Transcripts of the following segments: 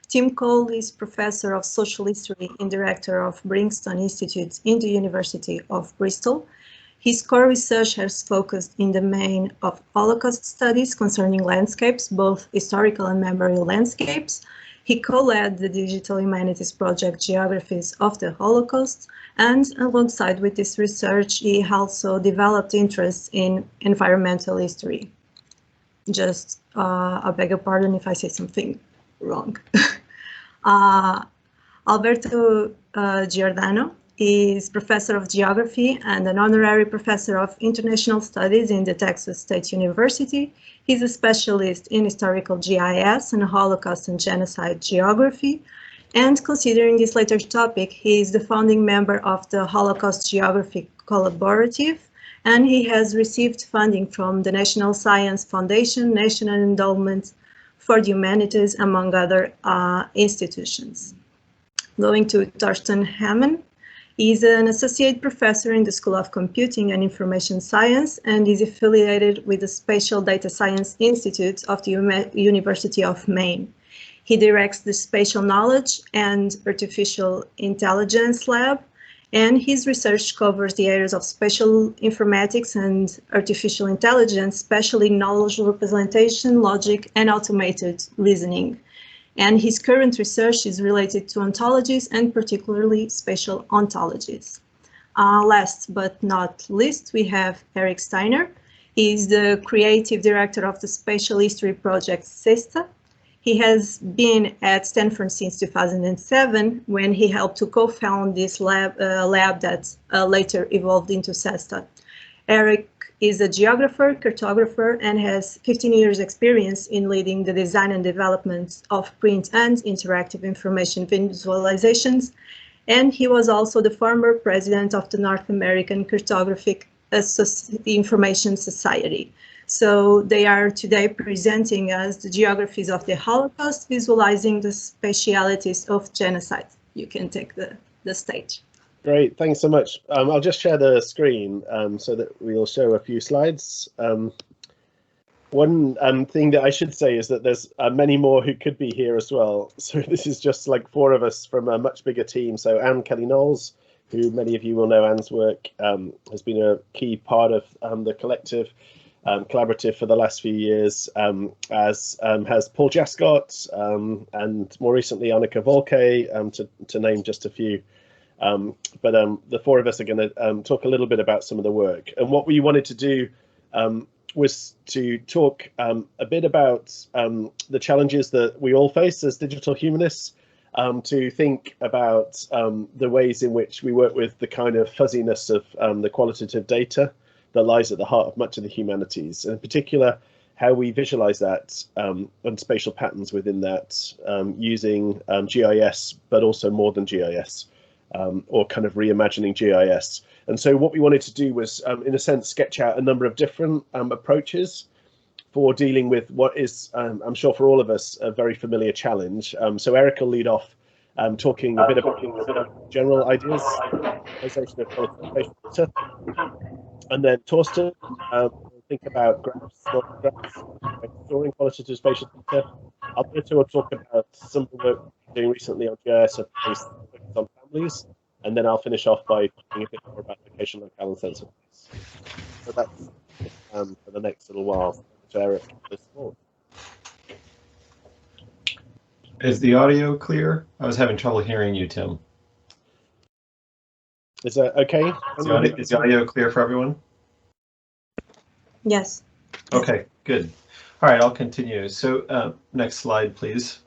Tim Cole is Professor of Social History and Director of Brigstow Institute in the University of Bristol. His core research has focused in the domain of Holocaust studies concerning landscapes, both historical and memorial landscapes. He co-led the Digital Humanities project Geographies of the Holocaust, and alongside with this research, he also developed interest in environmental history. Just, I beg your pardon if I say something wrong. Alberto Giordano is Professor of Geography and an Honorary Professor of International Studies in the Texas State University. He's a specialist in historical GIS and Holocaust and Genocide Geography. And considering this later topic, he is the founding member of the Holocaust Geography Collaborative, and he has received funding from the National Science Foundation, National Endowment for the Humanities, among other institutions. Going to Torsten Hahmann. He's an associate professor in the School of Computing and Information Science and is affiliated with the Spatial Data Science Institute of the University of Maine. He directs the Spatial Knowledge and Artificial Intelligence Lab, and his research covers the areas of spatial informatics and artificial intelligence, especially knowledge representation, logic, and automated reasoning. And his current research is related to ontologies and particularly spatial ontologies. Last but not least, we have Erik Steiner. He is the creative director of the Spatial History Project SESTA. He has been at Stanford since 2007, when he helped to co-found this lab that later evolved into SESTA. Erik is a geographer, cartographer, and has 15 years experience in leading the design and development of print and interactive information visualizations. And he was also the former president of the North American Cartographic Information Society. So they are today presenting us the geographies of the Holocaust, visualizing the spatialities of genocide. You can take the stage. Great, thanks so much. I'll just share the screen so that we'll show a few slides. One thing that I should say is that there's many more who could be here as well. So this is just like 4 of us from a much bigger team. So Anne Kelly-Knowles, who many of you will know Anne's work, has been a key part of the collective collaborative for the last few years, as has Paul Jascott and more recently Annika Volke, to name just a few. But the 4 of us are going to talk a little bit about some of the work. And what we wanted to do was to talk a bit about the challenges that we all face as digital humanists, to think about the ways in which we work with the kind of fuzziness of the qualitative data that lies at the heart of much of the humanities, and in particular, how we visualize that and spatial patterns within that using GIS, but also more than GIS. Or kind of reimagining GIS. And so what we wanted to do was, in a sense, sketch out a number of different approaches for dealing with what is, I'm sure for all of us, a very familiar challenge. So Erik will lead off talking a bit about general ideas, visualization of qualitative data. And then Torsten will think about graphs, storing qualitative spatial data. Alberto will talk about some of the work we're doing recently on GIS on families, and then I'll finish off by talking a bit more about location, locale, and sense of place. So that's for the next little while. To Erik, this morning. Is the audio clear? I was having trouble hearing you, Tim. Is that okay? Is the audio clear for everyone? Yes. Okay, good. All right, I'll continue. So next slide, please.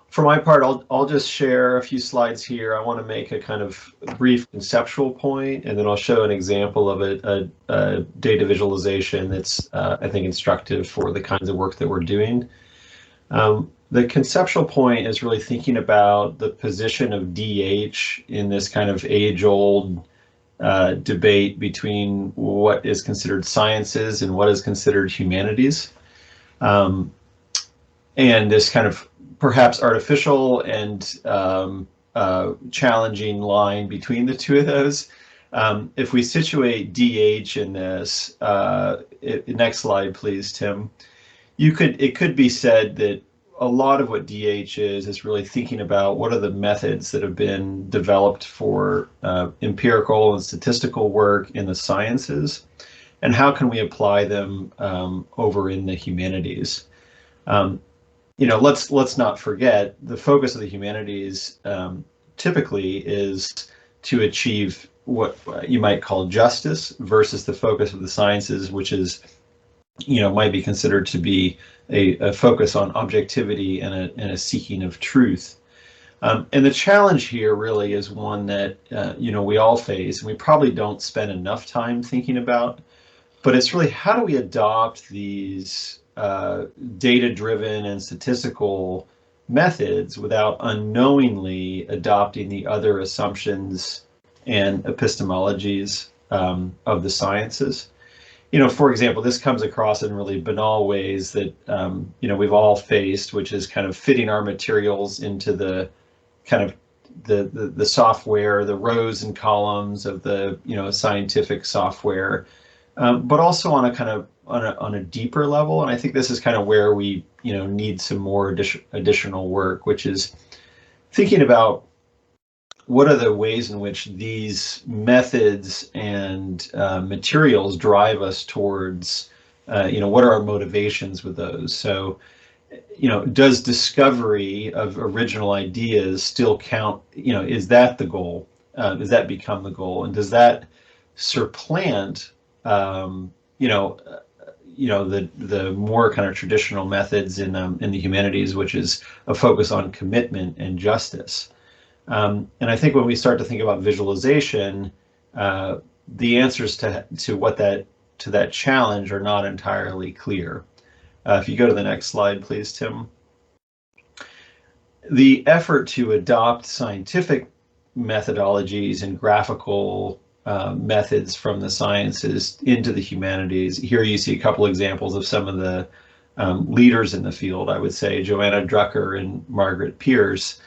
For my part, I'll just share a few slides here. I want to make a kind of brief conceptual point, and then I'll show an example of a data visualization that's, I think, instructive for the kinds of work that we're doing. The conceptual point is really thinking about the position of DH in this kind of age-old debate between what is considered sciences and what is considered humanities. And this kind of perhaps artificial and challenging line between the two of those. If we situate DH in this, next slide, please, Tim. It could be said that a lot of what DH is really thinking about what are the methods that have been developed for empirical and statistical work in the sciences, and how can we apply them over in the humanities. Let's not forget the focus of the humanities typically is to achieve what you might call justice, versus the focus of the sciences, which is, might be considered to be a focus on objectivity and a seeking of truth. And the challenge here really is one that we all face, and we probably don't spend enough time thinking about. But it's really, how do we adopt these data-driven and statistical methods without unknowingly adopting the other assumptions and epistemologies of the sciences? For example, this comes across in really banal ways that we've all faced, which is kind of fitting our materials into the kind of the software, the rows and columns of the scientific software, but also on a kind of on a deeper level. And I think this is kind of where we need some more additional work, which is thinking about what are the ways in which these methods and materials drive us towards, what are our motivations with those? So, does discovery of original ideas still count? Is that the goal? Does that become the goal? And does that supplant, the more kind of traditional methods in the humanities, which is a focus on commitment and justice? And I think when we start to think about visualization, the answers to that challenge are not entirely clear. If you go to the next slide, please, Tim. The effort to adopt scientific methodologies and graphical methods from the sciences into the humanities. Here you see a couple examples of some of the leaders in the field, I would say, Joanna Drucker and Margaret Pierce,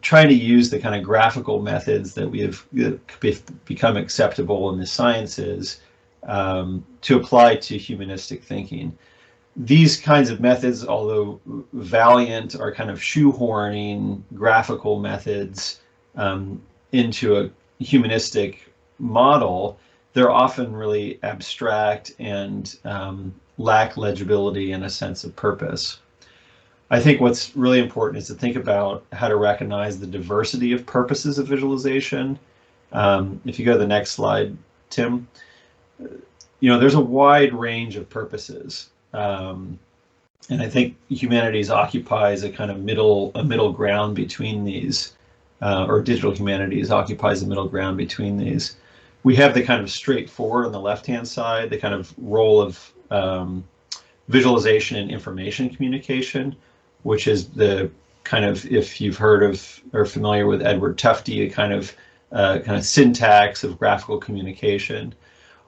trying to use the kind of graphical methods that we have become acceptable in the sciences to apply to humanistic thinking. These kinds of methods, although valiant, are kind of shoehorning graphical methods into a humanistic model. They're often really abstract and lack legibility and a sense of purpose. I think what's really important is to think about how to recognize the diversity of purposes of visualization. If you go to the next slide, Tim, there's a wide range of purposes. And I think humanities occupies a kind of middle ground between these, or digital humanities occupies a middle ground between these. We have the kind of straightforward on the left-hand side, the kind of role of visualization and information communication, which is the kind of, if you've heard of or familiar with Edward Tufte, a kind of syntax of graphical communication,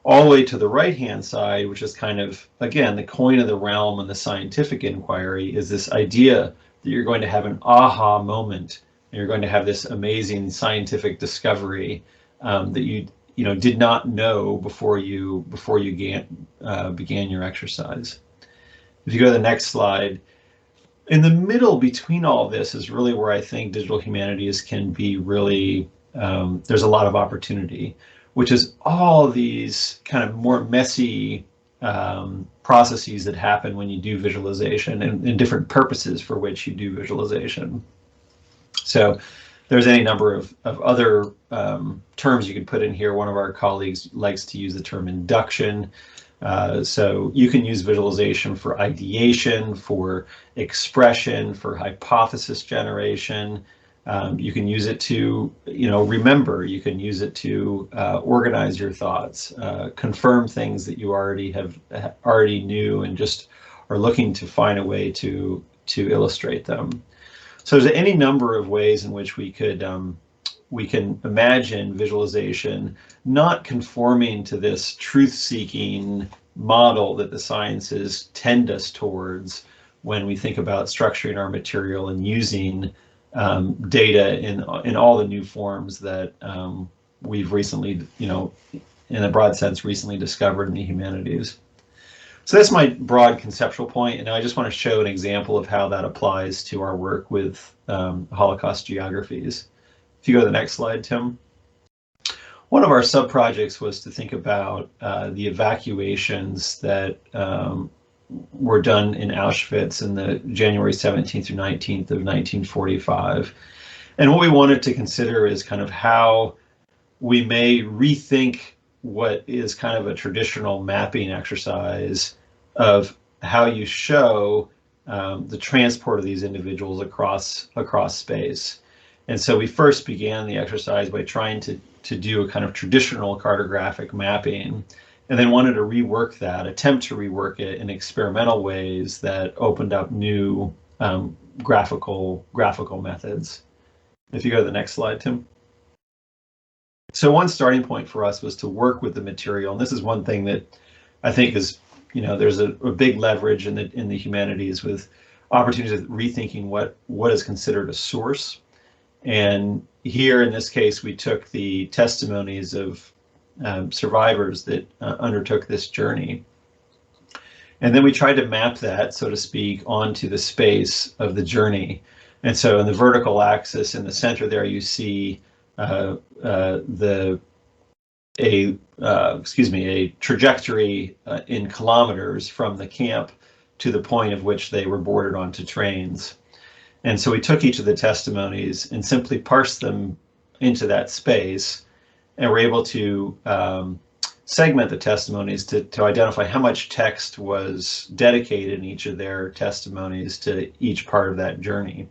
all the way to the right-hand side, which is kind of, again, the coin of the realm in the scientific inquiry, is this idea that you're going to have an aha moment, and you're going to have this amazing scientific discovery that you did not know before you began your exercise. If you go to the next slide, in the middle between all of this is really where I think digital humanities can be really, there's a lot of opportunity, which is all these kind of more messy processes that happen when you do visualization, and different purposes for which you do visualization. So there's any number of other terms you could put in here. One of our colleagues likes to use the term induction. So you can use visualization for ideation, for expression, for hypothesis generation. You can use it to, remember. You can use it to organize your thoughts, confirm things that you already knew, and just are looking to find a way to illustrate them. So there's any number of ways in which we can imagine visualization not conforming to this truth-seeking model that the sciences tend us towards when we think about structuring our material and using data in all the new forms that we've recently, in a broad sense, recently discovered in the humanities. So that's my broad conceptual point, and I just want to show an example of how that applies to our work with Holocaust geographies. If you go to the next slide, Tim. One of our sub-projects was to think about the evacuations that were done in Auschwitz in the January 17th through 19th of 1945. And what we wanted to consider is kind of how we may rethink what is kind of a traditional mapping exercise of how you show the transport of these individuals across space. And so we first began the exercise by trying to do a kind of traditional cartographic mapping, and then wanted to attempt to rework it in experimental ways that opened up new graphical methods. If you go to the next slide, Tim. So one starting point for us was to work with the material, and this is one thing that I think is, there's a big leverage in the humanities with opportunities of rethinking what is considered a source. And here in this case, we took the testimonies of survivors that undertook this journey. And then we tried to map that, so to speak, onto the space of the journey. And so in the vertical axis in the center there, you see a trajectory in kilometers from the camp to the point of which they were boarded onto trains. And so we took each of the testimonies and simply parsed them into that space, and were able to segment the testimonies to identify how much text was dedicated in each of their testimonies to each part of that journey.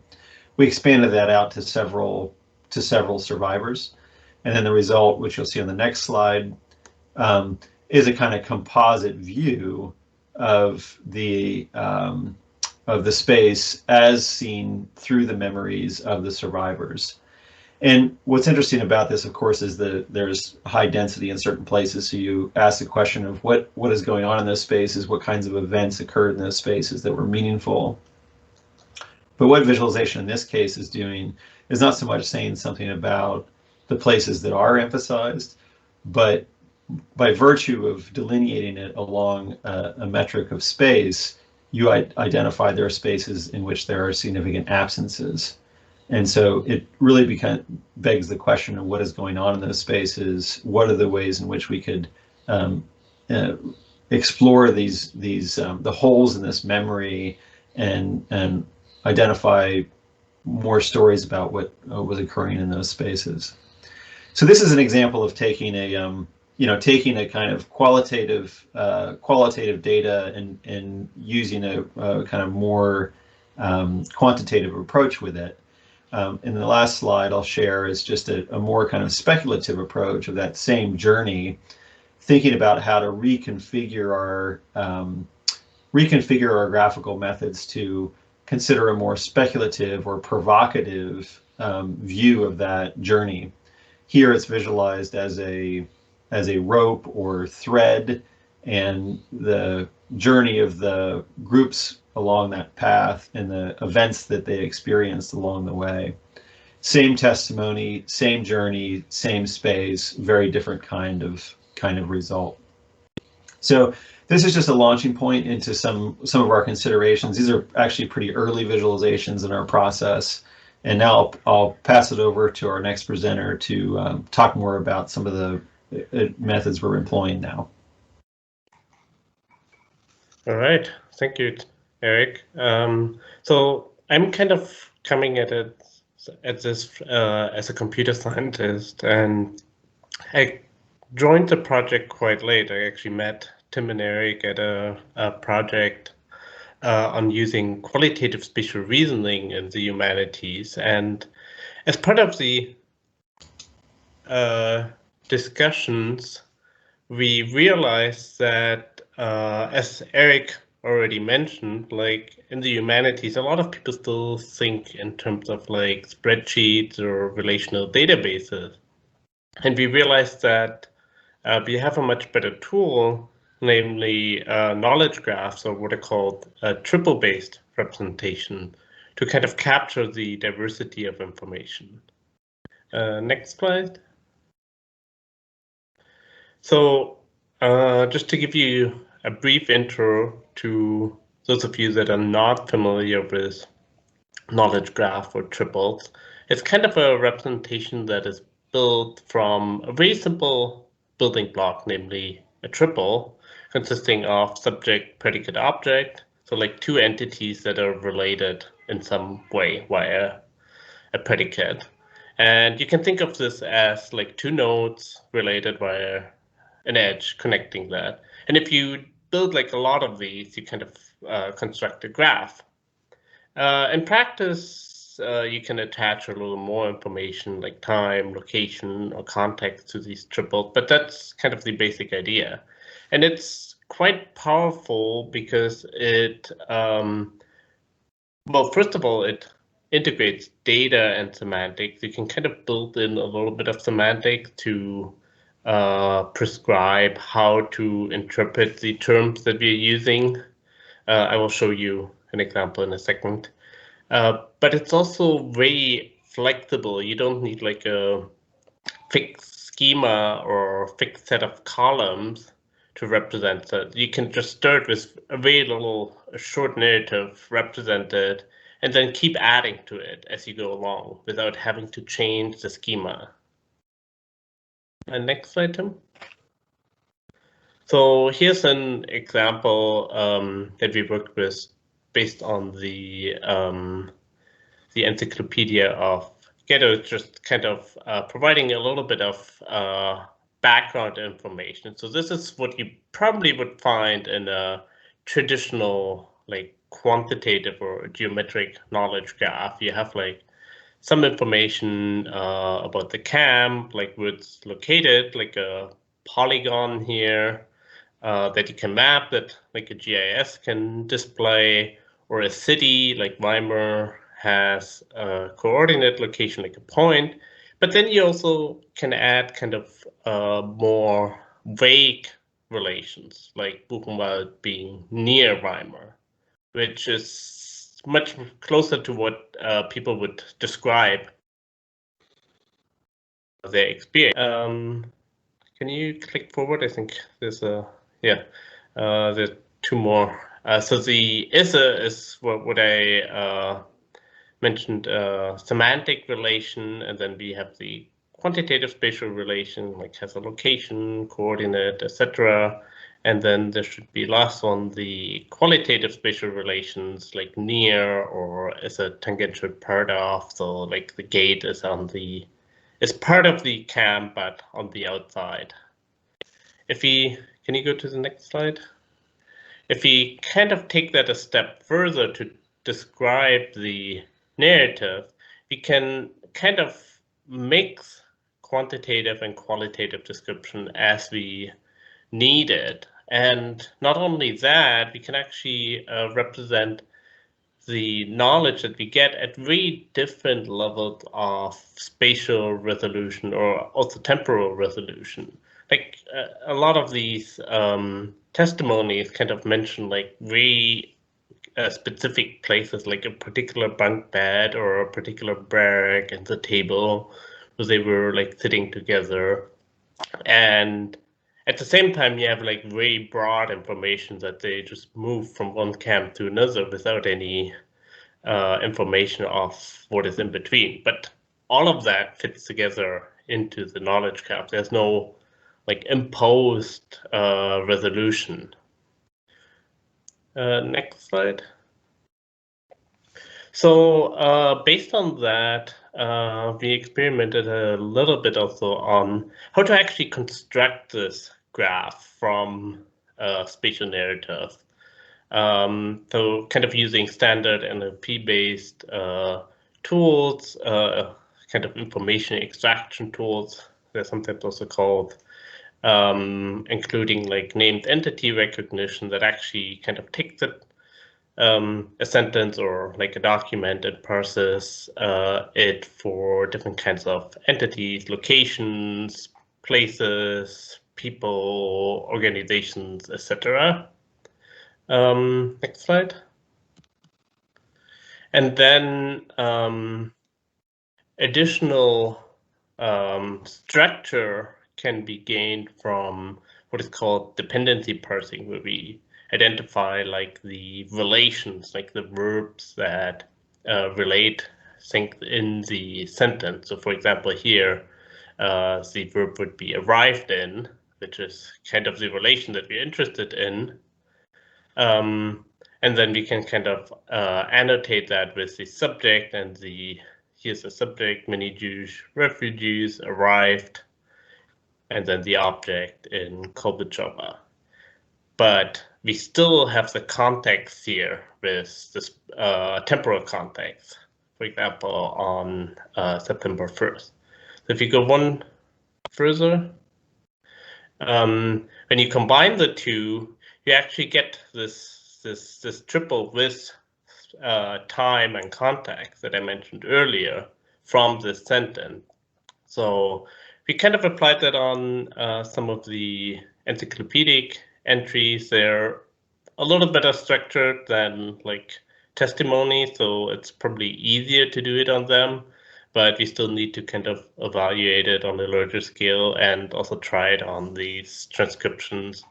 We expanded that out to several survivors, and then the result, which you'll see on the next slide, is a kind of composite view of the space as seen through the memories of the survivors. And what's interesting about this, of course, is that there's high density in certain places. So you ask the question of what is going on in those spaces, what kinds of events occurred in those spaces that were meaningful. But what visualization in this case is doing is not so much saying something about the places that are emphasized, but by virtue of delineating it along a metric of space, you identify there are spaces in which there are significant absences. And so it really begs the question of what is going on in those spaces. What are the ways in which we could explore the holes in this memory and identify more stories about what was occurring in those spaces. So this is an example of taking a kind of qualitative data and using a kind of more quantitative approach with it. In the last slide I'll share is just a more kind of speculative approach of that same journey, thinking about how to reconfigure our graphical methods to consider a more speculative or provocative view of that journey. Here it's visualized as a rope or thread, and the journey of the groups along that path and the events that they experienced along the way. Same testimony, same journey, same space, very different kind of result. So this is just a launching point into some of our considerations. These are actually pretty early visualizations in our process. And now I'll pass it over to our next presenter to talk more about some of the methods we're employing now. All right, thank you, Erik. So I'm kind of coming at this as a computer scientist, and I joined the project quite late. I actually met Tim and Erik at a project on using qualitative spatial reasoning in the humanities, and as part of the discussions, we realized that, as Erik already mentioned, like in the humanities, a lot of people still think in terms of like spreadsheets or relational databases. And we realized that we have a much better tool, namely knowledge graphs, or what are called triple-based representation, to kind of capture the diversity of information. Next slide. So just to give you a brief intro to those of you that are not familiar with knowledge graph or triples. It's kind of a representation that is built from a very simple building block, namely a triple, consisting of subject, predicate, object. So like two entities that are related in some way via a predicate. And you can think of this as like two nodes related via an edge connecting that. And if you build like a lot of these, you kind of construct a graph. In practice, you can attach a little more information like time, location, or context to these triples, but that's kind of the basic idea. And it's quite powerful because it, well, first of all, it integrates data and semantics. You can kind of build in a little bit of semantics to prescribe how to interpret the terms that we're using. I will show you an example in a second. But it's also very flexible. You don't need like a fixed schema or fixed set of columns to represent that. You can just start with a very little short narrative represented and then keep adding to it as you go along without having to change the schema. And next slide, Tim. So here's an example that we worked with based on the Encyclopedia of Ghettos, just kind of providing a little bit of background information. So this is what you probably would find in a traditional like quantitative or geometric knowledge graph. You have like some information about the camp, like where it's located, like a polygon here that you can map, that like a GIS can display, or a city like Weimar has a coordinate location like a point. But then you also can add kind of more vague relations, like Buchenwald being near Weimar, which is much closer to what people would describe their experience. Can you click forward? I think there's a, yeah, there's two more. So the ISA is what I mentioned, semantic relation, and then we have the quantitative spatial relation, like has a location, coordinate, etc. And then there should be last one, the qualitative spatial relations, like near or is a tangential part of. So like the gate is on the, is part of the camp, but on the outside. If we, can you go to the next slide? If we kind of take that a step further to describe the narrative, we can kind of mix quantitative and qualitative description as we need it. And not only that, we can actually represent the knowledge that we get at very different levels of spatial resolution or also temporal resolution. Like a lot of these testimonies kind of mention like very specific places, like a particular bunk bed or a particular barrack and the table where they were like sitting together. And at the same time, you have like very broad information that they just move from one camp to another without any information of what is in between. But all of that fits together into the knowledge graph. There's no like imposed resolution. Next slide. So based on that, we experimented a little bit also on how to actually construct this graph from spatial narrative. So kind of using standard NLP-based tools, kind of information extraction tools, they're sometimes also called, including like named entity recognition that actually kind of takes it, a sentence or like a document and parses it for different kinds of entities, locations, places, people, organizations, etc. Next slide. And then additional structure can be gained from what is called dependency parsing, where we identify like the relations, like the verbs that relate things in the sentence. So for example, here, the verb would be arrived in, which is kind of the relation that we're interested in. And then we can kind of annotate that with the subject and here's the subject, many Jewish refugees arrived, and then the object in Kolbitschova. But we still have the context here with this temporal context, for example, on September 1st. So if you go one further, when you combine the two, you actually get this triple with time and context that I mentioned earlier from this sentence. So we kind of applied that on some of the encyclopedic entries. They're a little better structured than like testimony, so it's probably easier to do it on them, but we still need to kind of evaluate it on a larger scale and also try it on these transcriptions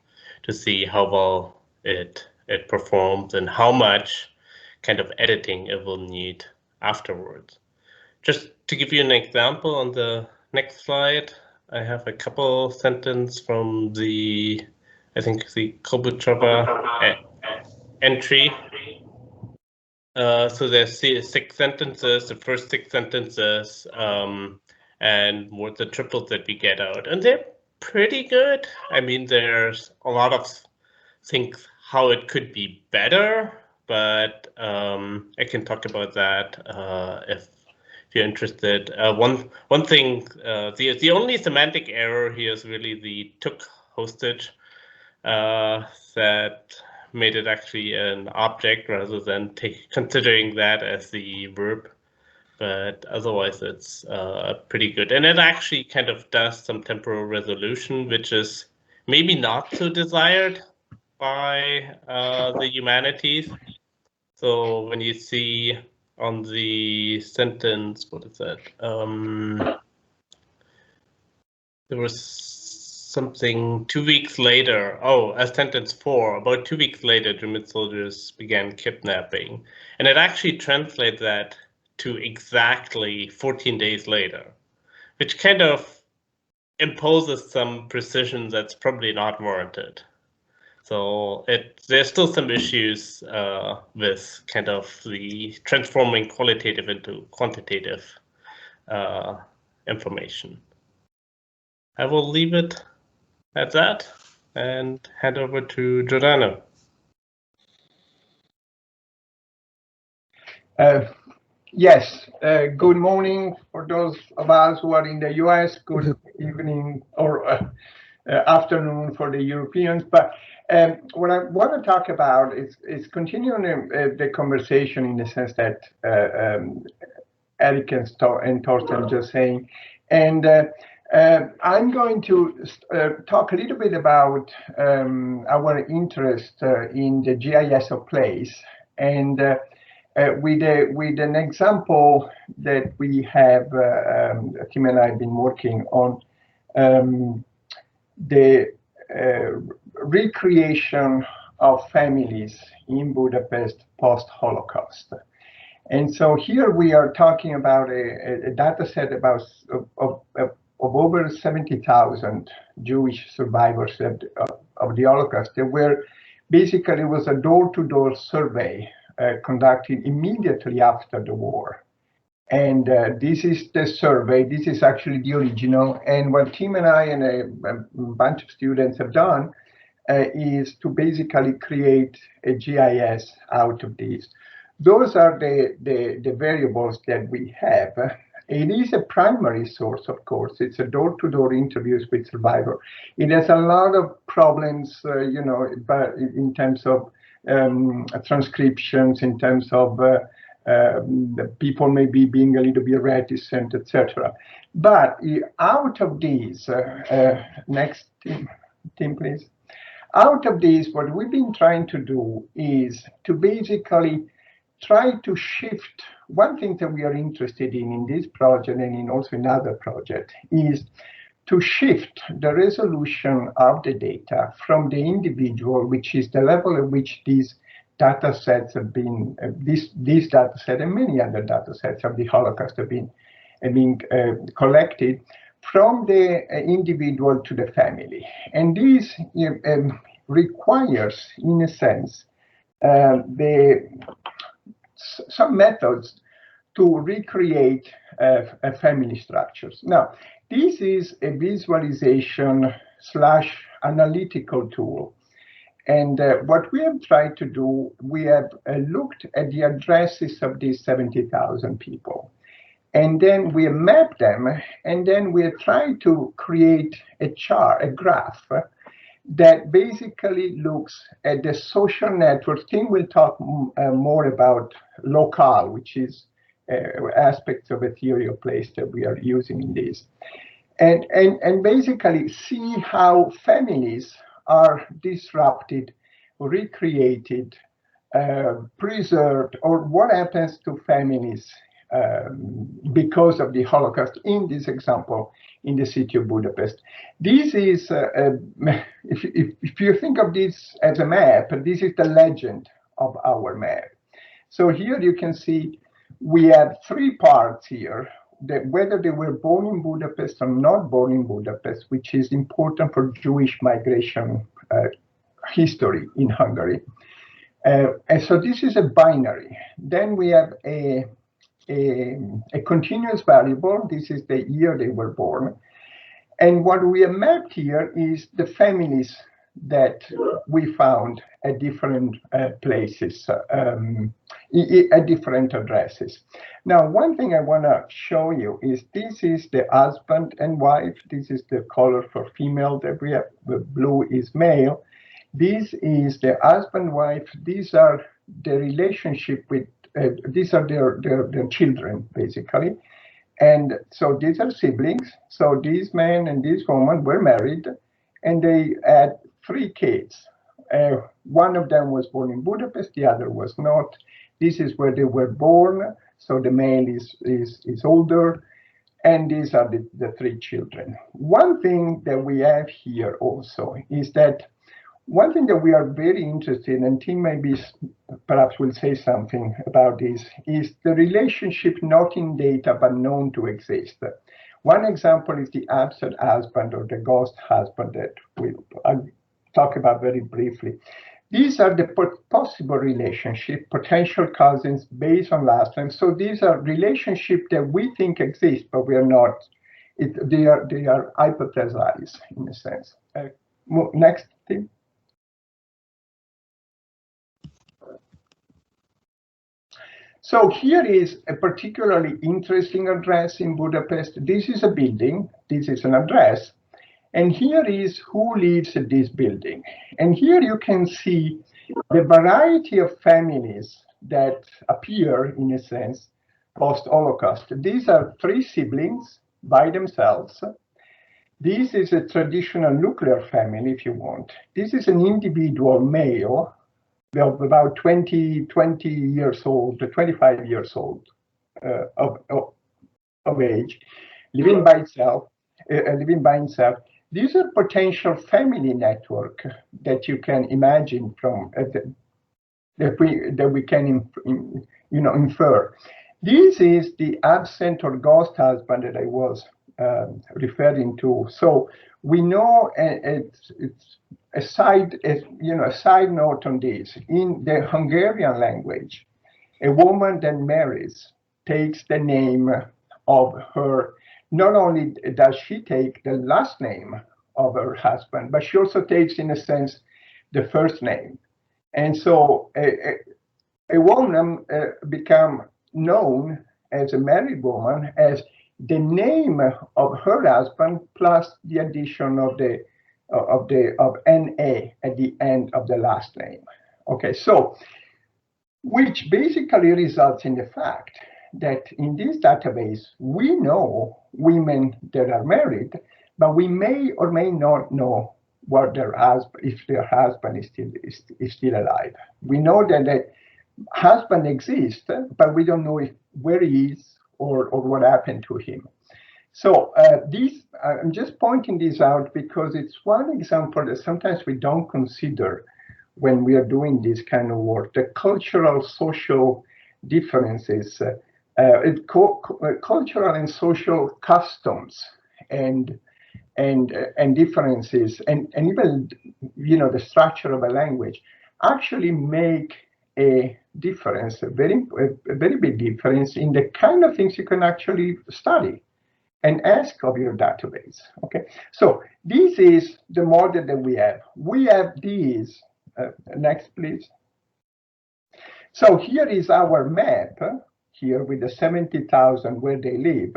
to see how well it performs and how much kind of editing it will need afterwards. Just to give you an example, on the next slide, I have a couple sentences from the, I think the Kolbitschova entry. So there's 6 sentences, the first 6 sentences, and more the triples that we get out, and they're pretty good. I mean, there's a lot of things how it could be better, but I can talk about that if you're interested. One thing, the only semantic error here is really the took hostage that made it actually an object rather than considering that as the verb. But otherwise, it's pretty good. And it actually kind of does some temporal resolution, which is maybe not so desired by the humanities. So when you see on the sentence, what is that? There was something 2 weeks later. Oh, sentence 4. About 2 weeks later, German soldiers began kidnapping, and it actually translates that to exactly 14 days later, which kind of imposes some precision that's probably not warranted. So there's still some issues with kind of the transforming qualitative into quantitative information. I will leave it at that and hand over to Giordano. Yes, good morning for those of us who are in the US, good evening or afternoon for the Europeans. But what I want to talk about is continuing the conversation in the sense that Erik and Torsten just saying. And I'm going to talk a little bit about our interest in the GIS of place, and with an example that we have, Tim and I have been working on, the recreation of families in Budapest post-Holocaust. And so here we are talking about a data set about of over 70,000 Jewish survivors of the Holocaust. There were basically, it was a door-to-door survey conducted immediately after the war. And this is the survey, this is actually the original. And what Tim and I and a bunch of students have done is to basically create a GIS out of this. Those are the variables that we have. It is a primary source, of course. It's a door-to-door interviews with survivors. It has a lot of problems, you know, but in terms of transcriptions, in terms of the people maybe being a little bit reticent, etc. But out of these, next team, please. Out of these, what we've been trying to do is to basically try to shift. One thing that we are interested in this project and also in other projects is to shift the resolution of the data from the individual, which is the level at which these data sets have been, this data set and many other data sets of the Holocaust have been collected, from the individual to the family. And this requires, in a sense, some methods to recreate family structures. Now, this is a visualization / analytical tool. And what we have tried to do, we have looked at the addresses of these 70,000 people. And then we map them, and then we try to create a chart, a graph, that basically looks at the social network. Tim will talk more about locale, which is aspects of a theory of place that we are using in this. And basically see how families are disrupted, recreated, preserved, or what happens to families because of the Holocaust, in this example, in the city of Budapest. This is, if you think of this as a map, this is the legend of our map. So here you can see we have three parts here, that whether they were born in Budapest or not born in Budapest, which is important for Jewish migration history in Hungary. And so this is a binary. Then we have a continuous variable. This is the year they were born. And what we have mapped here is the families that we found at different places, at different addresses. Now, one thing I want to show you is this is the husband and wife. This is the color for female that we have. The blue is male. This is the husband, wife. These are the relationship with, these are their children, basically. And so these are siblings. So this man and this woman were married, and they had 3 kids. One of them was born in Budapest, the other was not. This is where they were born. So the male is older, and these are the 3 children. One thing that we have here also is that one thing that we are very interested in, and Tim maybe perhaps will say something about this, is the relationship not in data but known to exist. One example is the absent husband or the ghost husband that I'll talk about very briefly. These are the possible relationship, potential cousins based on last name. So these are relationships that we think exist, but we are not. They are hypothesized in a sense. Next, Tim. So here is a particularly interesting address in Budapest. This is a building. This is an address. And here is who lives at this building. And here you can see the variety of families that appear, in a sense, post-Holocaust. These are 3 siblings by themselves. This is a traditional nuclear family, if you want. This is an individual male of about 20 years old, 25 years old of age, living by himself. These are potential family network that you can imagine from that we can infer. This is the absent or ghost husband that I was referring to. So we know it's a side note on this. In the Hungarian language, a woman that marries takes the name of her. Not only does she take the last name of her husband, but she also takes, in a sense, the first name. And so a woman become known as a married woman as the name of her husband plus the addition of NA at the end of the last name. Okay, so which basically results in the fact that in this database we know women that are married, but we may or may not know what their husband, if their husband is still alive. We know that the husband exists, but we don't know where he is or what happened to him. So I'm just pointing this out because it's one example that sometimes we don't consider when we are doing this kind of work, the cultural, social differences, cultural and social customs and differences, and even, you know, the structure of a language actually make a difference, a very big difference in the kind of things you can actually study and ask of your database. Okay, so this is the model that we have. We have these. Next, please. So here is our map here with the 70,000 where they live.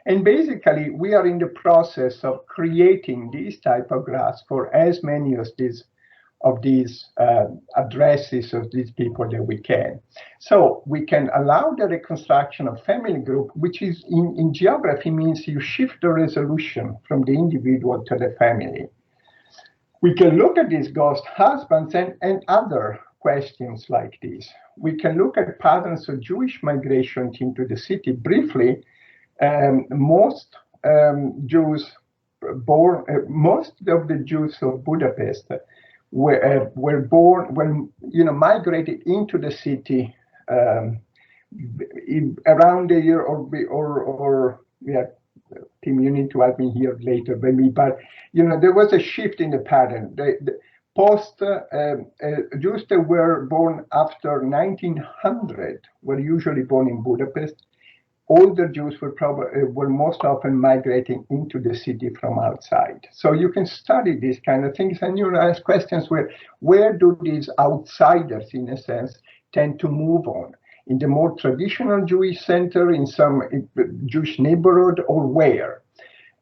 And basically, we are in the process of creating these type of graphs for as many of these addresses of these people that we can. So we can allow the reconstruction of family group, which is in geography means you shift the resolution from the individual to the family. We can look at these ghost husbands and other questions like this. We can look at patterns of Jewish migration into the city briefly. Most Jews born, most of the Jews of Budapest were born when, you know, migrated into the city around the year or yeah. Tim, you need to help me here later, maybe, but you know, there was a shift in the pattern. The Jews that were born after 1900 were usually born in Budapest. Older Jews were most often migrating into the city from outside. So you can study these kind of things, and you ask questions where do these outsiders, in a sense, tend to move on? In the more traditional Jewish center, in some Jewish neighborhood, or where?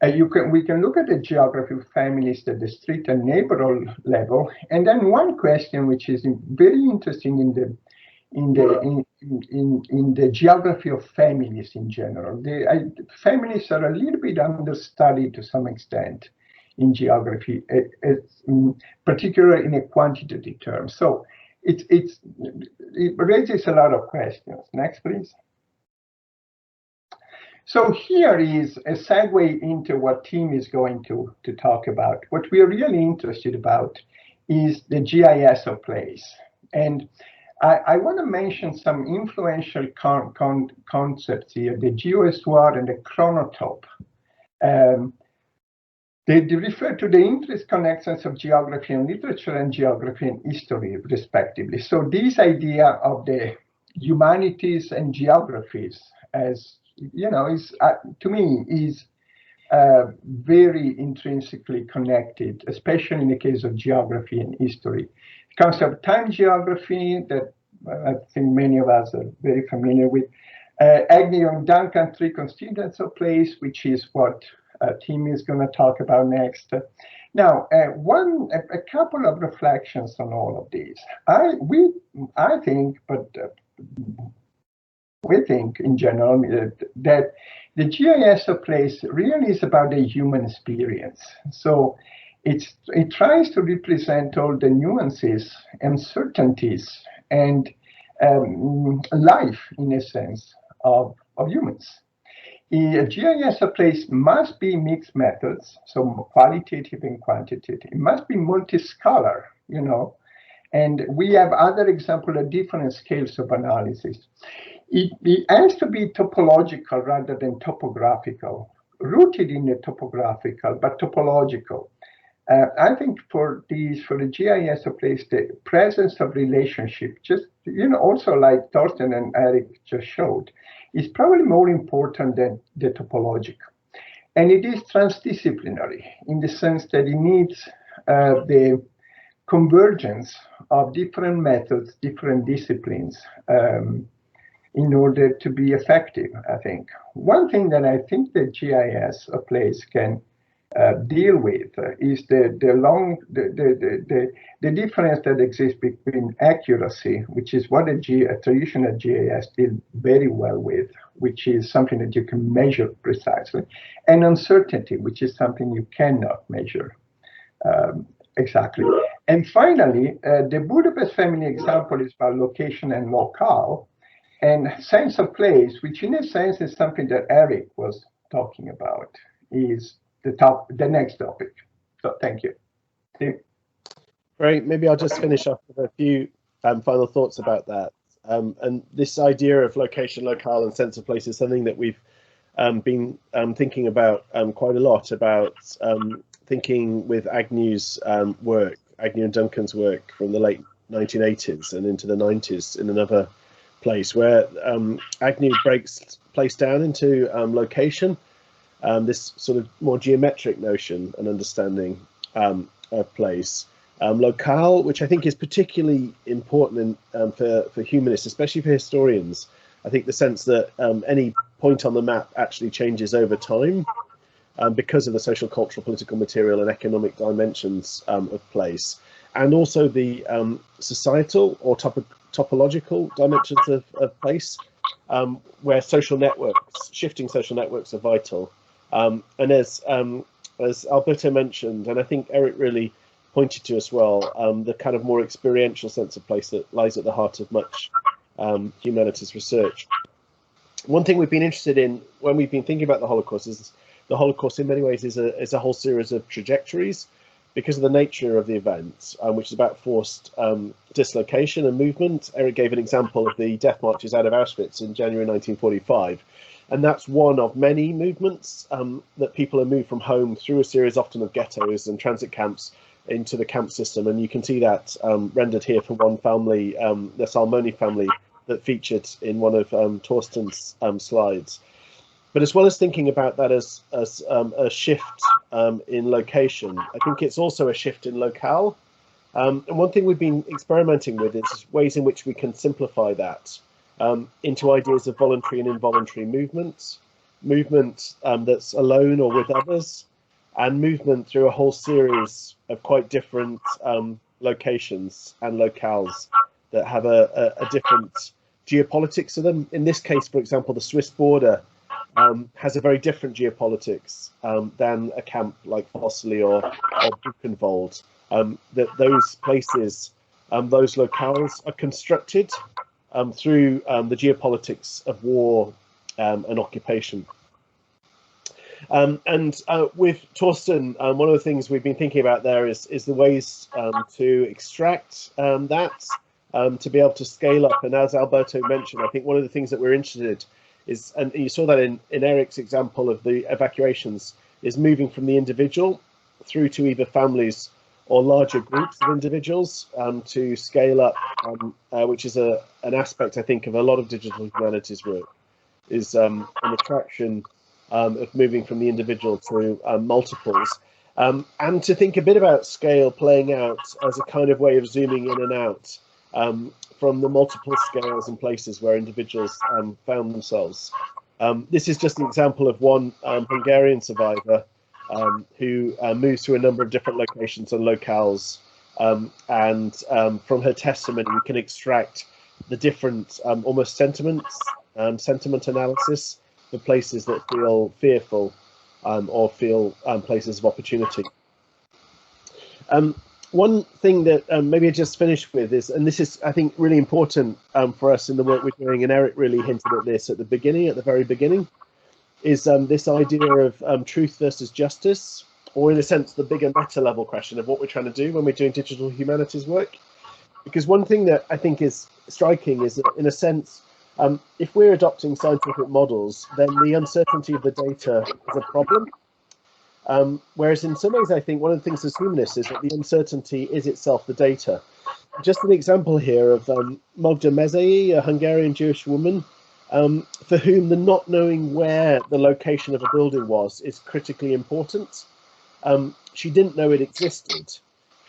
We can look at the geography of families at the street and neighborhood level. And then one question which is very interesting in the geography of families in general. Families are a little bit understudied to some extent in geography, particularly in a quantitative term. So it raises a lot of questions. Next, please. So here is a segue into what Tim is going to talk about. What we are really interested about is the GIS of place. And I want to mention some influential concepts here, the geohistoire and the chronotope. They refer to the interconnections of geography and literature and geography and history, respectively. So this idea of the humanities and geographies, as you know, is to me is very intrinsically connected, especially in the case of geography and history. The concept of time geography that I think many of us are very familiar with. Agnew and Duncan, three constituents of place, which is what Tim is going to talk about next. Now, a couple of reflections on all of these. We think in general that the GIS of place really is about the human experience. So it tries to represent all the nuances, uncertainties, and life, in a sense, of humans. A GIS of place must be mixed methods, so qualitative and quantitative. It must be multiscalar, you know, and we have other examples of different scales of analysis. It has to be topological rather than topographical, rooted in the topographical, but topological. I think for the GIS of place, the presence of relationship, just, you know, also like Torsten and Erik just showed, is probably more important than the topological. And it is transdisciplinary in the sense that it needs the convergence of different methods, different disciplines, in order to be effective, I think. One thing that I think the GIS of place can deal with is the difference that exists between accuracy, which is what a traditional GIS did very well with, which is something that you can measure precisely, and uncertainty, which is something you cannot measure exactly. And finally, the Budapest family example is about location and locale, and sense of place, which in a sense is something that Erik was talking about is the next topic. So thank you. Great. Maybe I'll just finish off with a few final thoughts about that. And this idea of location, locale, and sense of place is something that we've been thinking about quite a lot, about thinking with Agnew's work, Agnew and Duncan's work from the late 1980s and into the 90s in another place, where Agnew breaks place down into location, this sort of more geometric notion and understanding of place. Locale, which I think is particularly important for humanists, especially for historians. I think the sense that any point on the map actually changes over time because of the social, cultural, political, material and economic dimensions of place, and also the societal or topological dimensions of place, where social networks, shifting social networks are vital. And as Alberto mentioned, and I think Erik really pointed to as well, the kind of more experiential sense of place that lies at the heart of much humanities research. One thing we've been interested in when we've been thinking about the Holocaust is the Holocaust in many ways is a whole series of trajectories because of the nature of the event, which is about forced dislocation and movement. Erik gave an example of the death marches out of Auschwitz in January 1945. And that's one of many movements that people are moved from home through a series often of ghettos and transit camps into the camp system. And you can see that rendered here for one family, the Salmoni family, that featured in one of Torsten's slides. But as well as thinking about that as a shift in location, I think it's also a shift in locale. And one thing we've been experimenting with is ways in which we can simplify that into ideas of voluntary and involuntary movement that's alone or with others, and movement through a whole series of quite different locations and locales that have a different geopolitics to them. In this case, for example, the Swiss border has a very different geopolitics than a camp like Fossili or Buchenwald. That those places, those locales are constructed through the geopolitics of war and occupation. And with Torsten, one of the things we've been thinking about there is the ways to extract that, to be able to scale up. And as Alberto mentioned, I think one of the things that we're interested is, and you saw that in Erik's example of the evacuations, is moving from the individual through to either families or larger groups of individuals to scale up, which is an aspect, I think, of a lot of digital humanities work, is an attraction of moving from the individual to multiples, and to think a bit about scale playing out as a kind of way of zooming in and out from the multiple scales and places where individuals found themselves. This is just an example of one Hungarian survivor who moves through a number of different locations and locales, and from her testimony we can extract the different almost sentiment analysis for places that feel fearful or feel places of opportunity. One thing that maybe I just finish with is, and this is I think really important for us in the work we're doing, and Erik really hinted at this at the beginning, at the very beginning, is this idea of truth versus justice, or in a sense the bigger meta level question of what we're trying to do when we're doing digital humanities work. Because one thing that I think is striking is that, in a sense, if we're adopting scientific models, then the uncertainty of the data is a problem. Whereas in some ways, I think one of the things as humanists is that the uncertainty is itself the data. Just an example here of Magda Mezei, a Hungarian Jewish woman, for whom the not knowing where the location of a building was is critically important. She didn't know it existed,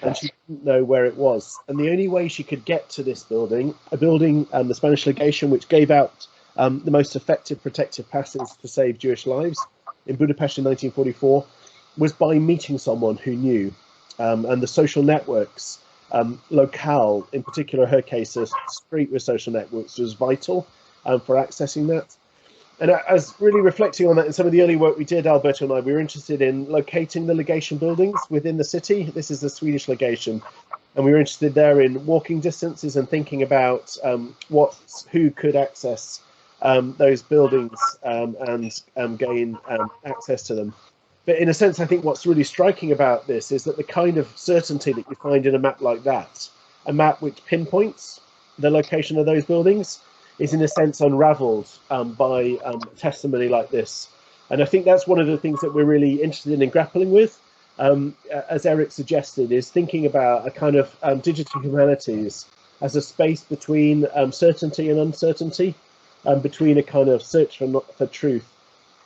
and she didn't know where it was. And the only way she could get to this building, the Spanish legation, which gave out the most effective protective passes to save Jewish lives in Budapest in 1944, was by meeting someone who knew. And the social networks, locale, in particular her case, a street with social networks, was vital for accessing that. And I was really reflecting on that in some of the early work we did, Alberto and I. We were interested in locating the legation buildings within the city. This is the Swedish legation. And we were interested there in walking distances and thinking about who could access those buildings and gain access to them. But in a sense, I think what's really striking about this is that the kind of certainty that you find in a map like that, a map which pinpoints the location of those buildings, is in a sense unraveled by testimony like this. And I think that's one of the things that we're really interested in grappling with, as Erik suggested, is thinking about a kind of digital humanities as a space between certainty and uncertainty, between a kind of search for truth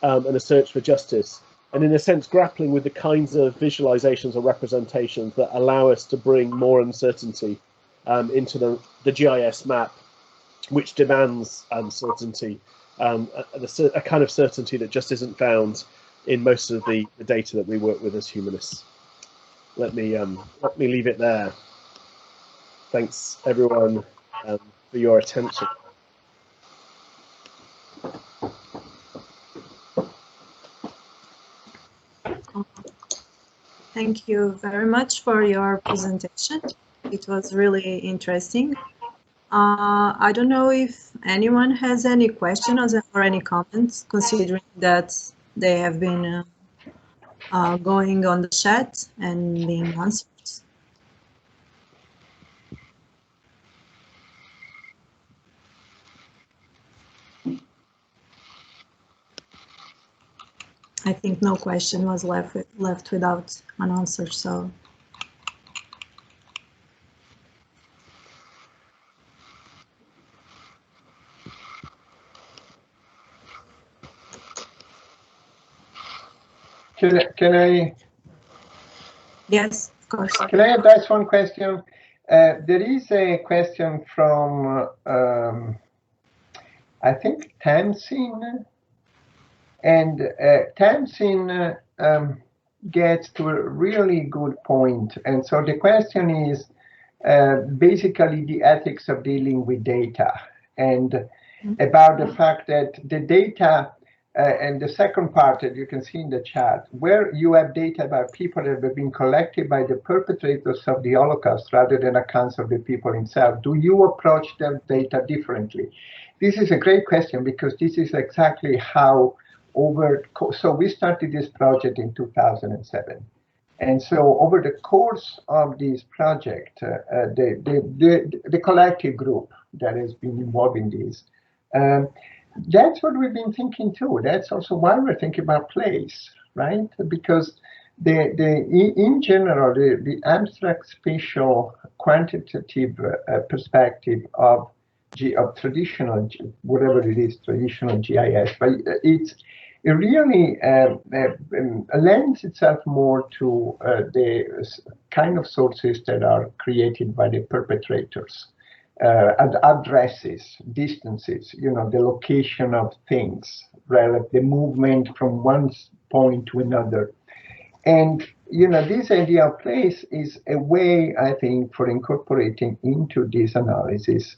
and a search for justice. And in a sense, grappling with the kinds of visualizations or representations that allow us to bring more uncertainty into the GIS map, which demands certainty, a kind of certainty that just isn't found in most of the data that we work with as humanists. Let me leave it there. Thanks everyone for your attention. Thank you very much for your presentation. It was really interesting. I don't know if anyone has any questions or any comments, considering that they have been going on the chat and being answered. I think no question was left without an answer, so. Can I? Yes, of course. Can I address one question? There is a question from, I think, Tamsin. And Tamsin gets to a really good point. And so the question is basically the ethics of dealing with data, and about the fact that the data, and the second part that you can see in the chat, where you have data about people that have been collected by the perpetrators of the Holocaust rather than accounts of the people themselves, do you approach that data differently? This is a great question, because this is exactly how so we started this project in 2007. And so over the course of this project, the collective group that has been involved in this, that's what we've been thinking too. That's also why we're thinking about place, right? Because in general, the abstract spatial quantitative perspective of traditional, whatever it is, traditional GIS, but it really lends itself more to the kind of sources that are created by the perpetrators. Addresses, distances, the location of things, the movement from one point to another. And, this idea of place is a way, I think, for incorporating into this analysis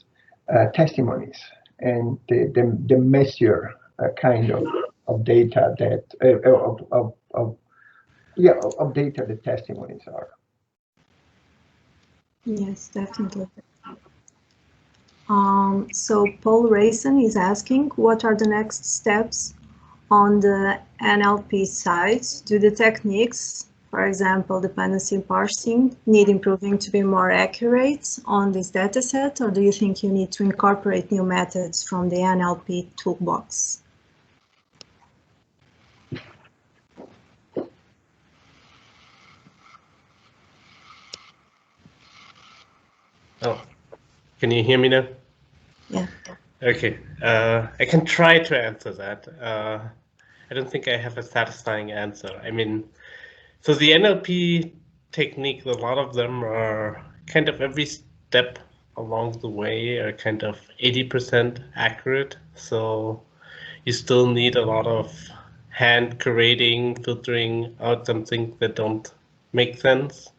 testimonies and the messier kind of data that of data the testimonies are. Yes, definitely. So Paul Rayson is asking, what are the next steps on the NLP side? Do the techniques, for example, dependency parsing, need improving to be more accurate on this dataset, or do you think you need to incorporate new methods from the NLP toolbox? Oh, can you hear me now? Yeah. Okay, I can try to answer that. I don't think I have a satisfying answer. I mean, so the NLP techniques, a lot of them are kind of every step along the way are kind of 80% accurate. So you still need a lot of hand curating, filtering out some things that don't make sense.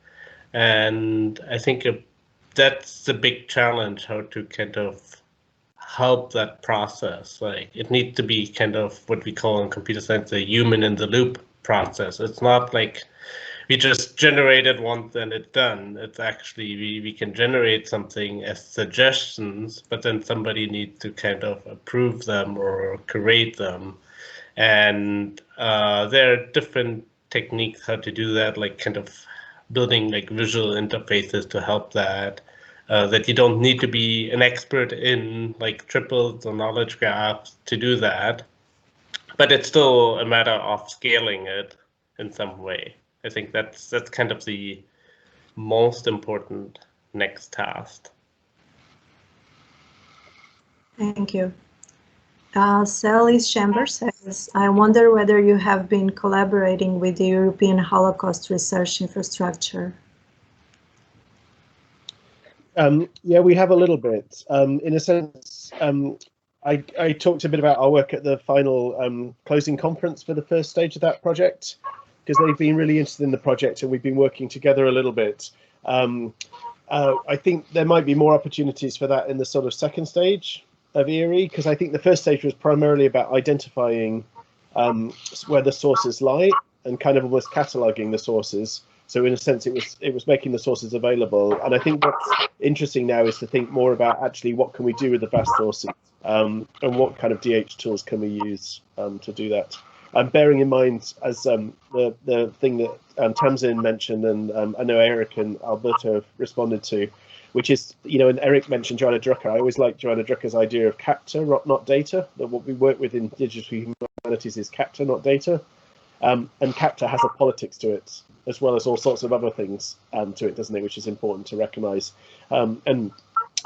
And I think that's the big challenge, how to kind of help that process. Like, it needs to be kind of what we call in computer science a human in the loop process. It's not like we just generate it once and it's done. It's actually, we can generate something as suggestions, but then somebody needs to kind of approve them or curate them. And there are different techniques how to do that, like kind of building like visual interfaces to help that. That you don't need to be an expert in like triples or knowledge graphs to do that, but it's still a matter of scaling it in some way. I think that's kind of the most important next task. Thank you. Sally's Chamber says, I wonder whether you have been collaborating with the European Holocaust Research Infrastructure. Yeah, we have a little bit. In a sense, I talked a bit about our work at the final closing conference for the first stage of that project, because they've been really interested in the project and we've been working together a little bit. I think there might be more opportunities for that in the sort of second stage of ERE, because I think the first stage was primarily about identifying where the sources lie and kind of almost cataloging the sources. So in a sense, it was making the sources available. And I think what's interesting now is to think more about actually what can we do with the vast sources and what kind of DH tools can we use to do that. Bearing in mind, as the thing that Tamsin mentioned, and I know Erik and Alberto have responded to, which is, and Erik mentioned Joanna Drucker. I always like Joanna Drucker's idea of capture, not data, that what we work with in digital humanities is capture, not data. And capture has a politics to it, as well as all sorts of other things to it, doesn't it, which is important to recognise. And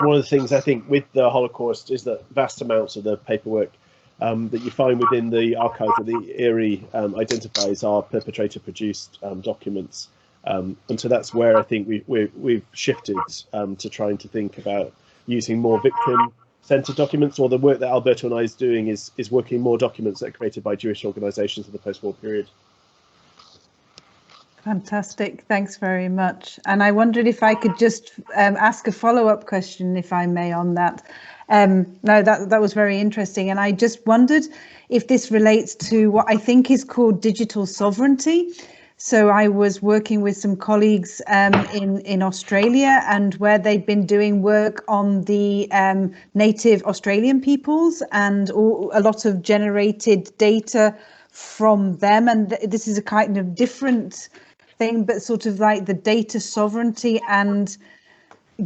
one of the things I think with the Holocaust is that vast amounts of the paperwork that you find within the archive that the ERE identifies are perpetrator-produced documents. And so that's where I think we've shifted to trying to think about using more victim-centered documents, or the work that Alberto and I is doing is working more documents that are created by Jewish organisations of the post-war period. Fantastic, thanks very much. And I wondered if I could just ask a follow-up question, if I may, on that. No, that was very interesting. And I just wondered if this relates to what I think is called digital sovereignty. So I was working with some colleagues in Australia, and where they've been doing work on the native Australian peoples and a lot of generated data from them. And this is a kind of different thing, but sort of like the data sovereignty and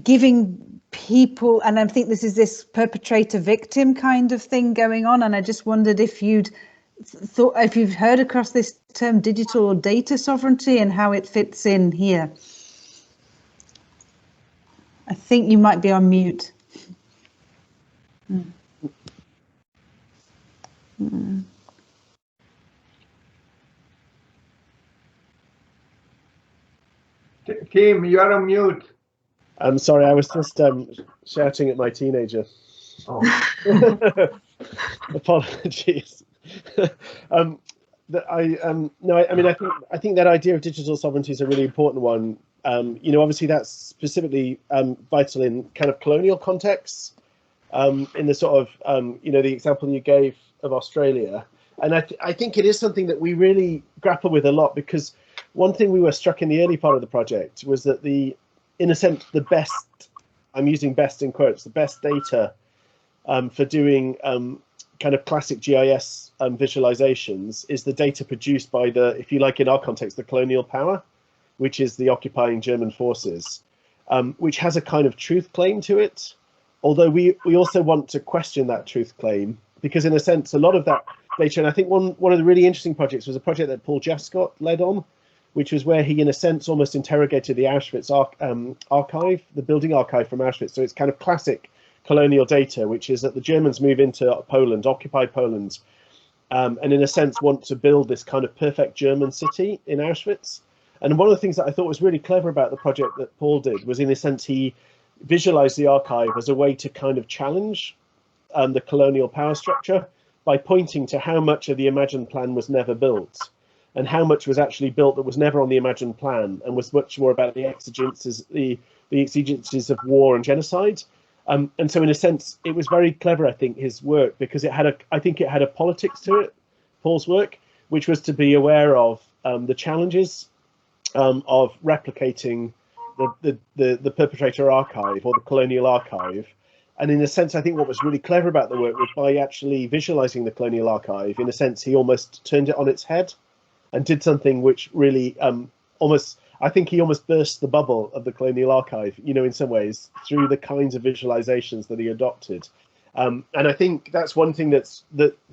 giving people, and I think this is this perpetrator victim kind of thing going on. And I just wondered if you've heard across this term digital or data sovereignty and how it fits in here. I think you might be on mute. Tim, you are on mute. I'm sorry, I was just shouting at my teenager. Oh. Apologies. I think that idea of digital sovereignty is a really important one. Obviously that's specifically vital in kind of colonial contexts. In the sort of the example you gave of Australia, and I think it is something that we really grapple with a lot, because one thing we were struck in the early part of the project was that in a sense, the best, I'm using best in quotes, the best data for doing kind of classic GIS visualizations is the data produced by if you like, in our context, the colonial power, which is the occupying German forces, which has a kind of truth claim to it. Although we also want to question that truth claim, because in a sense, a lot of that data, and I think one of the really interesting projects was a project that Paul Jascott led on, which was where he, in a sense, almost interrogated the Auschwitz archive, the building archive from Auschwitz. So it's kind of classic colonial data, which is that the Germans move into Poland, occupy Poland, and in a sense want to build this kind of perfect German city in Auschwitz. And one of the things that I thought was really clever about the project that Paul did was, in a sense, he visualized the archive as a way to kind of challenge the colonial power structure by pointing to how much of the imagined plan was never built, and how much was actually built that was never on the imagined plan and was much more about the exigencies, the exigencies of war and genocide. And so in a sense, it was very clever, I think, his work, because I think it had a politics to it, Paul's work, which was to be aware of the challenges of replicating the perpetrator archive or the colonial archive. And in a sense, I think what was really clever about the work was by actually visualizing the colonial archive, in a sense, he almost turned it on its head and did something which really I think he almost burst the bubble of the colonial archive, in some ways, through the kinds of visualizations that he adopted. And I think that's one thing that's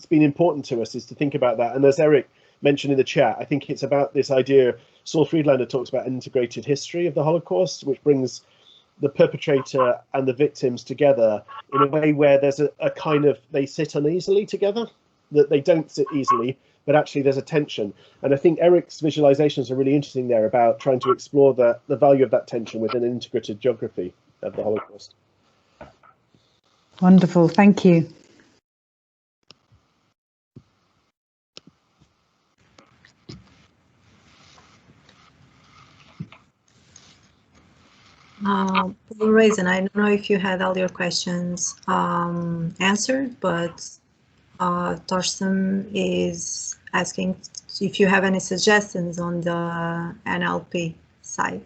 been important to us, is to think about that. And as Erik mentioned in the chat, I think it's about this idea. Saul Friedlander talks about an integrated history of the Holocaust, which brings the perpetrator and the victims together in a way where there's a kind of, they sit uneasily together, that they don't sit easily, but actually there's a tension. And I think Erik's visualizations are really interesting there, about trying to explore the value of that tension within an integrated geography of the Holocaust. Wonderful, thank you. Paul Raisin, I don't know if you had all your questions answered, but Torsten is asking if you have any suggestions on the NLP side.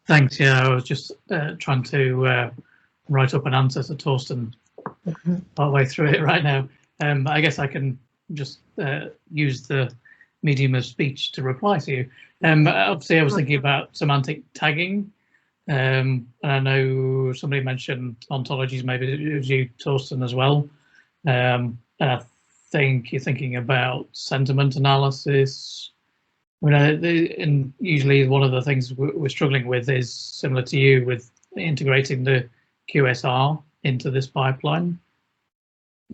Thanks. Yeah, I was just trying to write up an answer to Torsten partway through it right now. I guess I can just use the medium of speech to reply to you. Obviously, I was thinking about semantic tagging. And I know somebody mentioned ontologies, maybe it was you, Torsten, as well. And I think you're thinking about sentiment analysis. And usually one of the things we're struggling with is similar to you, with integrating the QSR into this pipeline.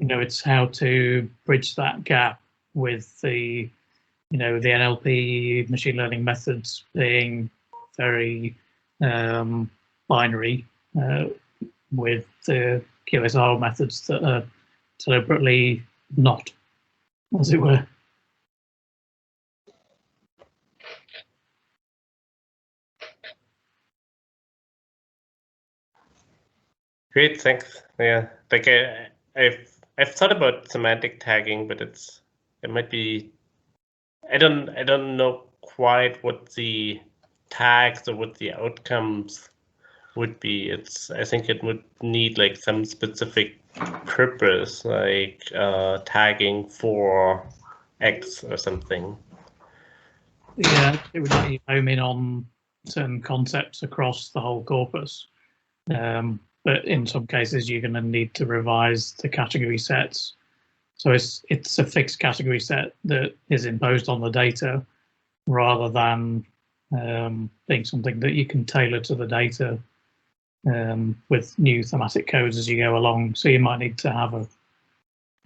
It's how to bridge that gap with the the NLP machine learning methods being very binary, with the QSR methods that are deliberately not, as it were. Great, thanks. Yeah, like I've thought about semantic tagging, but it might be, I don't know quite what the tags or what the outcomes would be. I think it would need like some specific purpose, like tagging for X or something. Yeah, it would let you home in on certain concepts across the whole corpus. But in some cases, you're going to need to revise the category sets. So it's a fixed category set that is imposed on the data, rather than being something that you can tailor to the data with new thematic codes as you go along. So you might need to have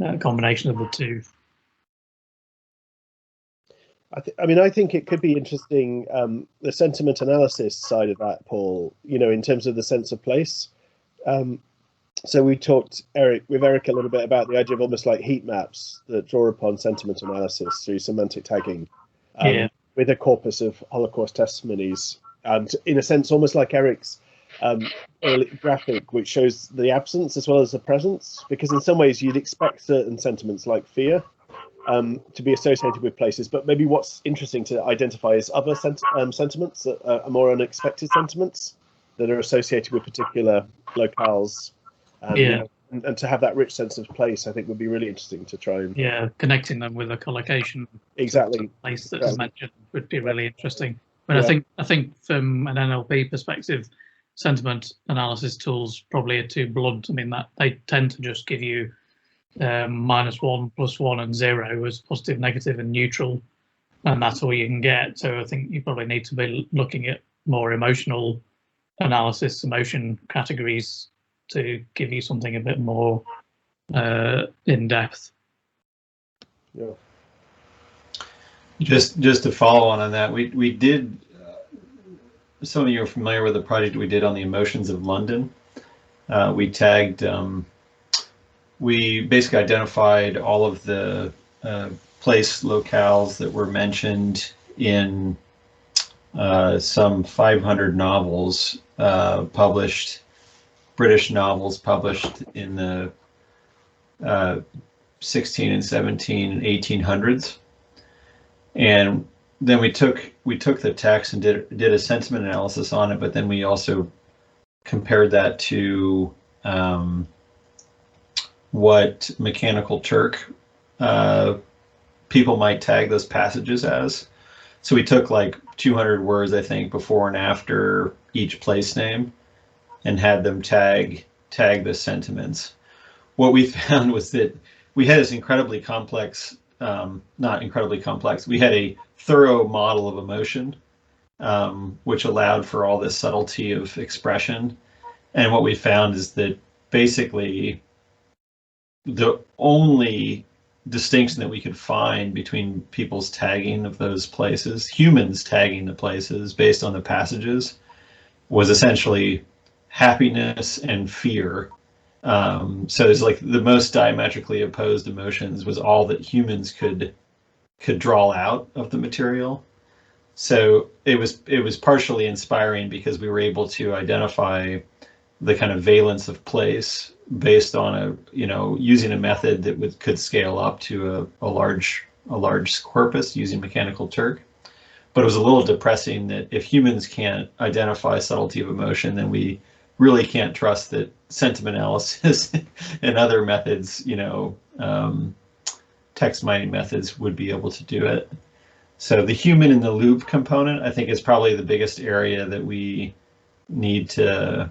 a combination of the two. I think it could be interesting, the sentiment analysis side of that, Paul, in terms of the sense of place. So we talked, with Erik a little bit about the idea of almost like heat maps that draw upon sentiment analysis through semantic tagging, with a corpus of Holocaust testimonies, and in a sense, almost like Erik's early graphic, which shows the absence as well as the presence, because in some ways you'd expect certain sentiments like fear to be associated with places, but maybe what's interesting to identify is other sentiments that are more unexpected sentiments that are associated with particular locales. And to have that rich sense of place, I think would be really interesting to try and connecting them with a collocation place that's mentioned would be really interesting. But I think from an NLP perspective, sentiment analysis tools probably are too blunt. I mean, that they tend to just give you -1, +1, and 0 as positive, negative, and neutral, and that's all you can get. So I think you probably need to be looking at more emotional analysis, emotion categories, to give you something a bit more in depth. Yeah. Just to follow on that, we did. Some of you are familiar with the project we did on the emotions of London. We tagged. We basically identified all of the place locales that were mentioned in some 500 novels published. British novels published in the 16 and 17 and 1800s, and then we took the text and did a sentiment analysis on it, but then we also compared that to what Mechanical Turk people might tag those passages as. So we took like 200 words, I think, before and after each place name, and had them tag the sentiments. What we found was that we had this incredibly complex, not incredibly complex, we had a thorough model of emotion, which allowed for all this subtlety of expression. And what we found is that basically the only distinction that we could find between people's tagging of those places, humans tagging the places based on the passages, was essentially happiness and fear. So it's like the most diametrically opposed emotions was all that humans could draw out of the material. So it was partially inspiring because we were able to identify the kind of valence of place based on using a method that could scale up to a large corpus using Mechanical Turk. But it was a little depressing that if humans can't identify subtlety of emotion, then we really can't trust that sentiment analysis and other methods, text mining methods, would be able to do it. So the human in the loop component, I think, is probably the biggest area that we need to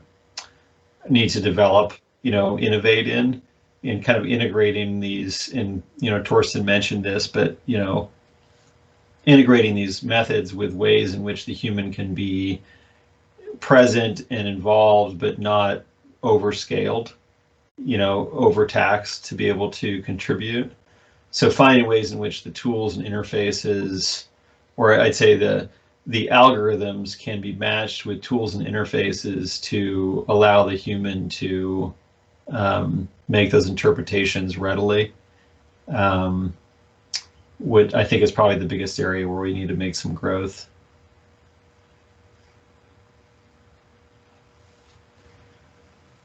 develop, innovate in kind of integrating these. And Torsten mentioned this, but integrating these methods with ways in which the human can be present and involved, but not overscaled, overtaxed to be able to contribute. So finding ways in which the tools and interfaces, or I'd say the algorithms, can be matched with tools and interfaces to allow the human to make those interpretations readily, which I think is probably the biggest area where we need to make some growth.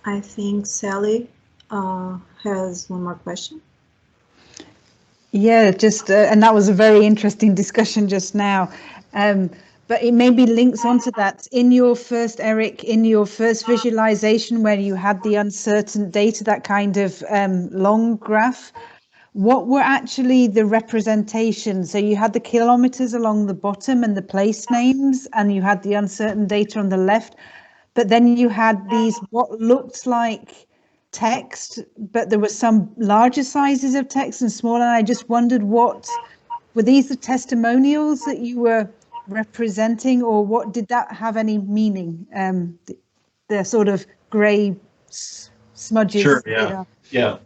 I think Sally has one more question. Yeah, just and that was a very interesting discussion just now. But it maybe links onto that. In your first, Erik, in your first visualization where you had the uncertain data, that kind of long graph, what were actually the representations? So you had the kilometers along the bottom and the place names, and you had the uncertain data on the left, but then you had these what looked like text, but there were some larger sizes of text and smaller. And I just wondered, what were these the testimonials that you were representing, or what did that have any meaning? The sort of grey smudges. Sure. Yeah.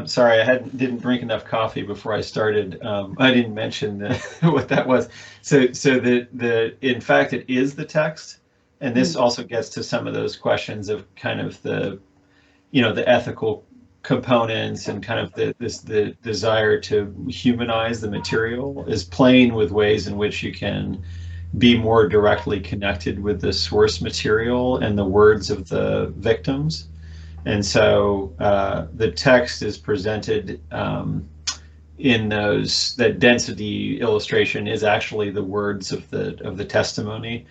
Sorry, I didn't drink enough coffee before I started. I didn't mention what that was. So in fact, it is the text, and this also gets to some of those questions of kind of the ethical components and kind of the desire to humanize the material, is playing with ways in which you can be more directly connected with the source material and the words of the victims. And so the text is presented in that density illustration is actually the words of the testimony.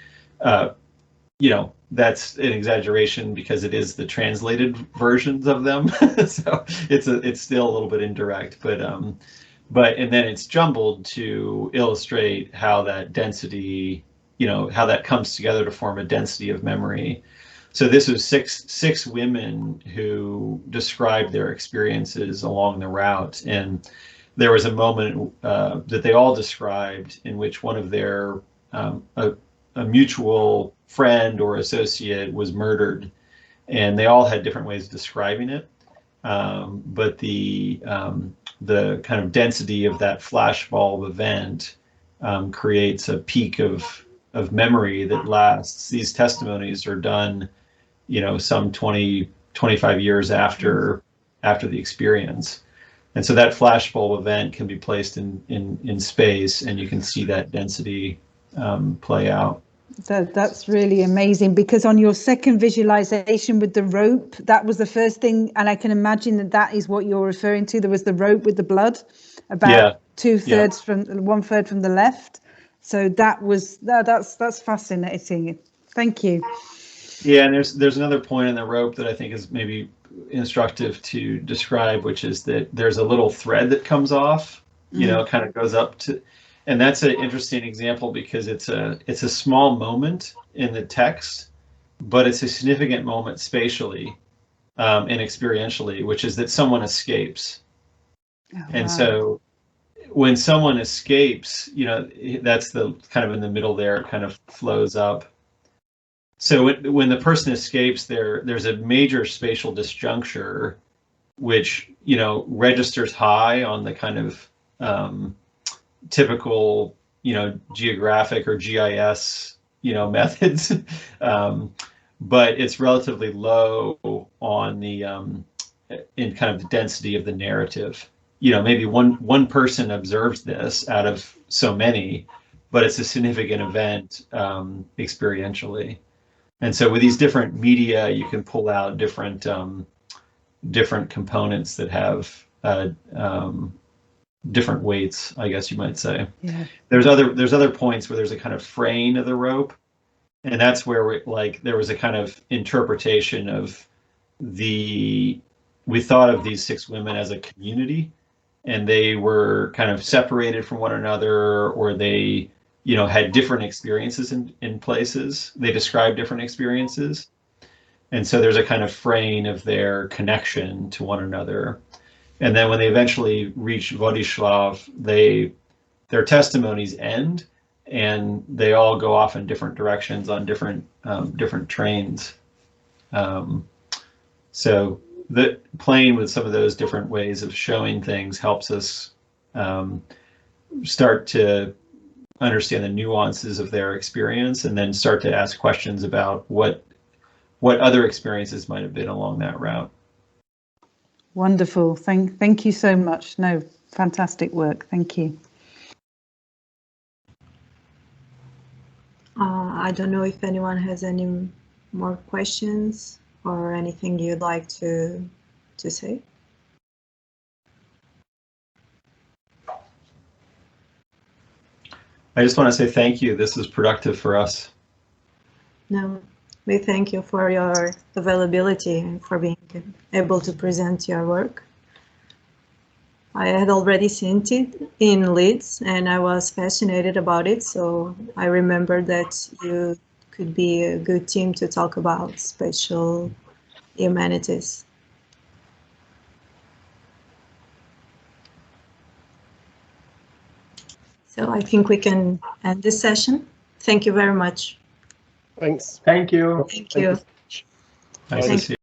That's an exaggeration because it is the translated versions of them. So it's still a little bit indirect, but and then it's jumbled to illustrate how that density, how that comes together to form a density of memory. So this was six women who described their experiences along the route, and there was a moment that they all described in which one of their a mutual friend or associate was murdered, and they all had different ways of describing it. But the kind of density of that flashbulb event creates a peak of memory that lasts. These testimonies are done, some 20, 25 years after the experience. And so that flashbulb event can be placed in space, and you can see that density play out. That's really amazing, because on your second visualization with the rope, that was the first thing, and I can imagine that is what you're referring to. There was the rope with the blood, about 1/3 from the left. So that's fascinating. Thank you. Yeah, and there's another point in the rope that I think is maybe instructive to describe, which is that there's a little thread that comes off, you know, kind of goes up to, and that's an interesting example because it's a small moment in the text, but it's a significant moment spatially and experientially, which is that someone escapes. Oh, and wow. So when someone escapes, you know, that's the kind of in the middle there, it kind of flows up. So when the person escapes, there's a major spatial disjuncture, which, you know, registers high on the kind of typical, you know, geographic or GIS, you know, methods, but it's relatively low on the in kind of the density of the narrative. You know, maybe one person observes this out of so many, but it's a significant event experientially. And so with these different media, you can pull out different different components that have different weights, I guess you might say. Yeah. There's other points where there's a kind of fraying of the rope, and that's where there was a kind of interpretation of we thought of these 6 women as a community, and they were kind of separated from one another, or they, you know, had different experiences in places. They described different experiences. And so there's a kind of fraying of their connection to one another. And then when they eventually reach Władysław, their testimonies end, and they all go off in different directions on different trains. So playing with some of those different ways of showing things helps us start to understand the nuances of their experience, and then start to ask questions about what other experiences might have been along that route. Wonderful. Thank you so much. No, fantastic work. Thank you. I don't know if anyone has any more questions or anything you'd like to say. I just want to say thank you. This is productive for us. No, we thank you for your availability and for being able to present your work. I had already seen it in Leeds and I was fascinated about it, so I remember that you could be a good team to talk about spatial humanities. So I think we can end this session. Thank you very much. Thanks. Thank you. Thank you. Nice to see you.